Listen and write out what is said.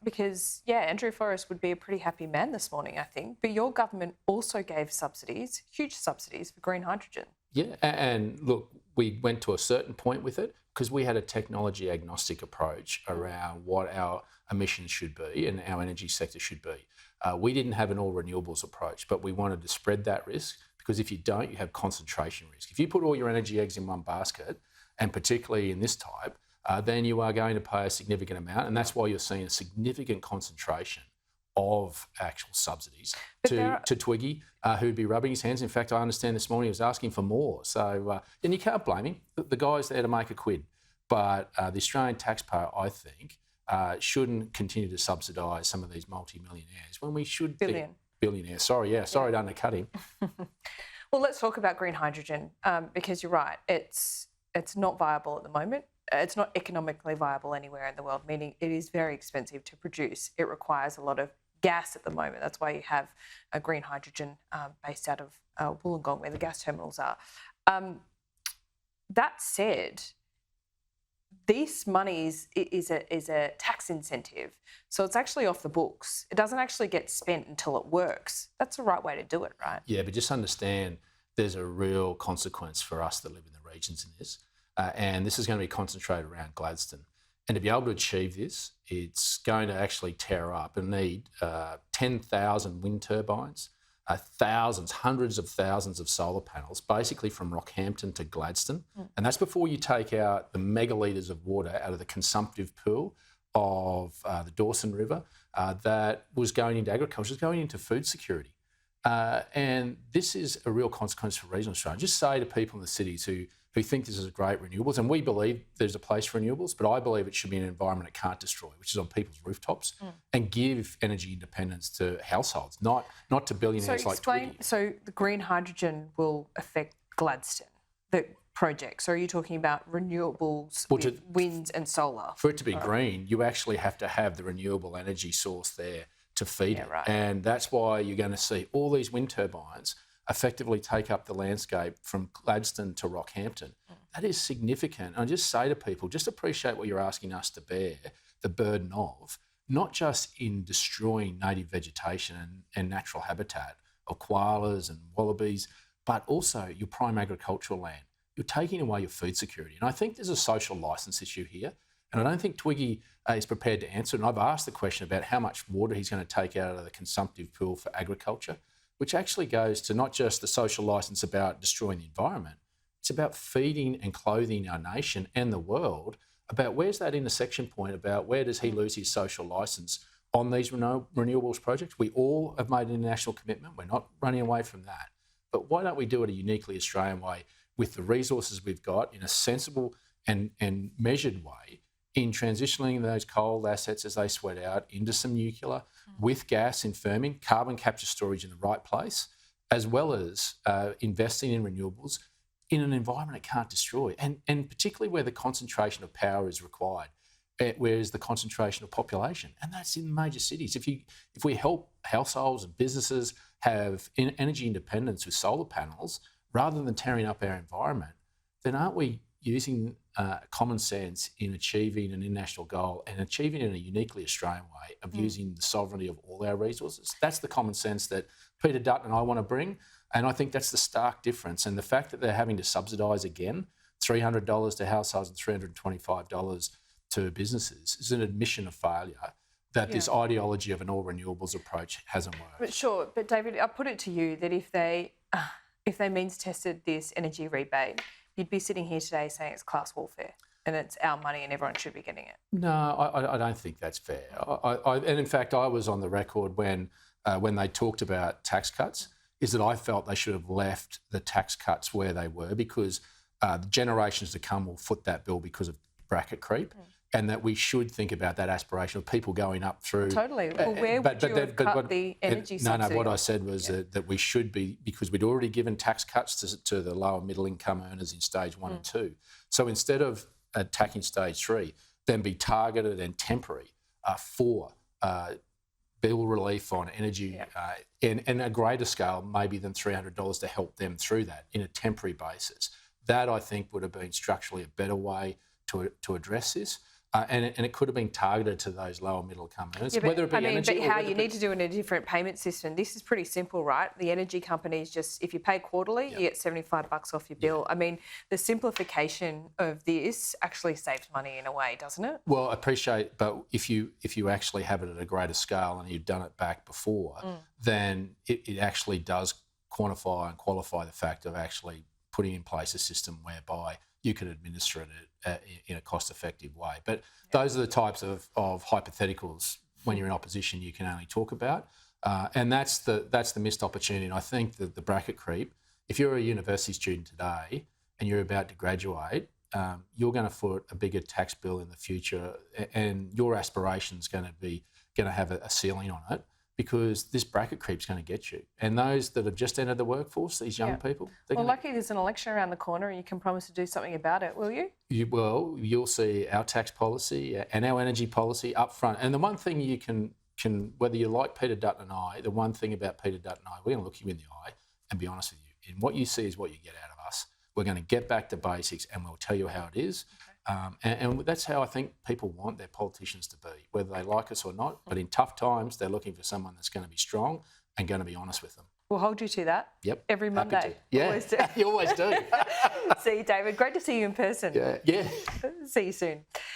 because, yeah, Andrew Forrest would be a pretty happy man this morning, I think. But your government also gave subsidies, huge subsidies for green hydrogen. Yeah, and look, we went to a certain point with it because we had a technology-agnostic approach around what our emissions should be and our energy sector should be. We didn't have an all-renewables approach, but we wanted to spread that risk because if you don't, you have concentration risk. If you put all your energy eggs in one basket, and particularly in this type, then you are going to pay a significant amount, and that's why you're seeing a significant concentration of actual subsidies to Twiggy, who'd be rubbing his hands. In fact, I understand this morning he was asking for more. So, and you can't blame him. The guy's there to make a quid. But the Australian taxpayer, I think, shouldn't continue to subsidise some of these multi-millionaires when we should billionaires. Sorry to undercut him. Well, let's talk about green hydrogen because you're right. It's not viable at the moment. It's not economically viable anywhere in the world, meaning it is very expensive to produce. It requires a lot of gas at the moment. That's why you have a green hydrogen based out of Wollongong, where the gas terminals are. That said, this money is a tax incentive, so it's actually off the books. It doesn't actually get spent until it works. That's the right way to do it, right? Yeah, but just understand there's a real consequence for us that live in the regions in this. And this is going to be concentrated around Gladstone. And to be able to achieve this, it's going to actually tear up and need 10,000 wind turbines, thousands, hundreds of thousands of solar panels, basically from Rockhampton to Gladstone. And that's before you take out the megalitres of water out of the consumptive pool of the Dawson River that was going into agriculture, was going into food security. And this is a real consequence for regional Australia. Just say to people in the cities who think this is a great renewables, and we believe there's a place for renewables, but I believe it should be an environment it can't destroy, which is on people's rooftops, and give energy independence to households, not to billionaires like Twiggy. So the green hydrogen will affect Gladstone, the project. So are you talking about renewables, with wind and solar? For it to be green, you actually have to have the renewable energy source there to feed it. Right. And that's why you're going to see all these wind turbines effectively take up the landscape from Gladstone to Rockhampton. That is significant. I just say to people, just appreciate what you're asking us to bear the burden of, not just in destroying native vegetation and natural habitat of koalas and wallabies, but also your prime agricultural land. You're taking away your food security. And I think there's a social licence issue here. And I don't think Twiggy is prepared to answer. And I've asked the question about how much water he's going to take out of the consumptive pool for agriculture, which actually goes to not just the social licence about destroying the environment, it's about feeding and clothing our nation and the world, about where's that intersection point, about where does he lose his social licence on these renewables projects. We all have made an international commitment. We're not running away from that. But why don't we do it a uniquely Australian way with the resources we've got in a sensible and measured way, in transitioning those coal assets as they sweat out into some nuclear with gas in firming, carbon capture storage in the right place, as well as investing in renewables in an environment it can't destroy, and particularly where the concentration of power is required, whereas the concentration of population, and that's in major cities. If we help households and businesses have energy independence with solar panels, rather than tearing up our environment, then aren't we using common sense in achieving an international goal and achieving it in a uniquely Australian way of using the sovereignty of all our resources? That's the common sense that Peter Dutton and I want to bring, and I think that's the stark difference. And the fact that they're having to subsidise again, $300 to households and $325 to businesses, is an admission of failure that this ideology of an all-renewables approach hasn't worked. But David, I'll put it to you that if they means tested this energy rebate, you'd be sitting here today saying it's class warfare and it's our money and everyone should be getting it. No, I don't think that's fair. And in fact, I was on the record when they talked about tax cuts, is that I felt they should have left the tax cuts where they were, because the generations to come will foot that bill because of bracket creep. And that we should think about that aspiration of people going up through. Totally. Well, where would you have cut the energy subsidy? No, what I said was that we should be, because we'd already given tax cuts to the lower middle income earners in stage 1 and 2. So instead of attacking stage 3, then be targeted and temporary for bill relief on energy and a greater scale maybe than $300 to help them through that in a temporary basis. That, I think, would have been structurally a better way to address this. and it could have been targeted to those lower middle income earners, Yeah, whether it be energy but or how whether you it be- need to do it in a different payment system. This is pretty simple, right? The energy companies just, if you pay quarterly, you get $75 off your bill. I mean, the simplification of this actually saves money in a way, doesn't it? Well, I appreciate, but if you actually have it at a greater scale and you've done it back before, then it actually does quantify and qualify the fact of actually putting in place a system whereby you can administer it in a cost-effective way. But those are the types of hypotheticals when you're in opposition you can only talk about, and that's the missed opportunity. And I think that the bracket creep, if you're a university student today and you're about to graduate, you're going to foot a bigger tax bill in the future, and your aspiration's going to have a ceiling on it, because this bracket creep's going to get you. And those that have just entered the workforce, these young people... Well, lucky there's an election around the corner and you can promise to do something about it, will you? You'll see our tax policy and our energy policy up front. And the one thing you can whether you like Peter Dutton and I, the one thing about Peter Dutton and I, we're going to look you in the eye and be honest with you. And what you see is what you get out of us. We're going to get back to basics and we'll tell you how it is. And that's how I think people want their politicians to be, whether they like us or not. But in tough times, they're looking for someone that's going to be strong and going to be honest with them. We'll hold you to that. Yep. Every Monday. Yeah, Always do. you always do. See you, David. Great to see you in person. Yeah. See you soon.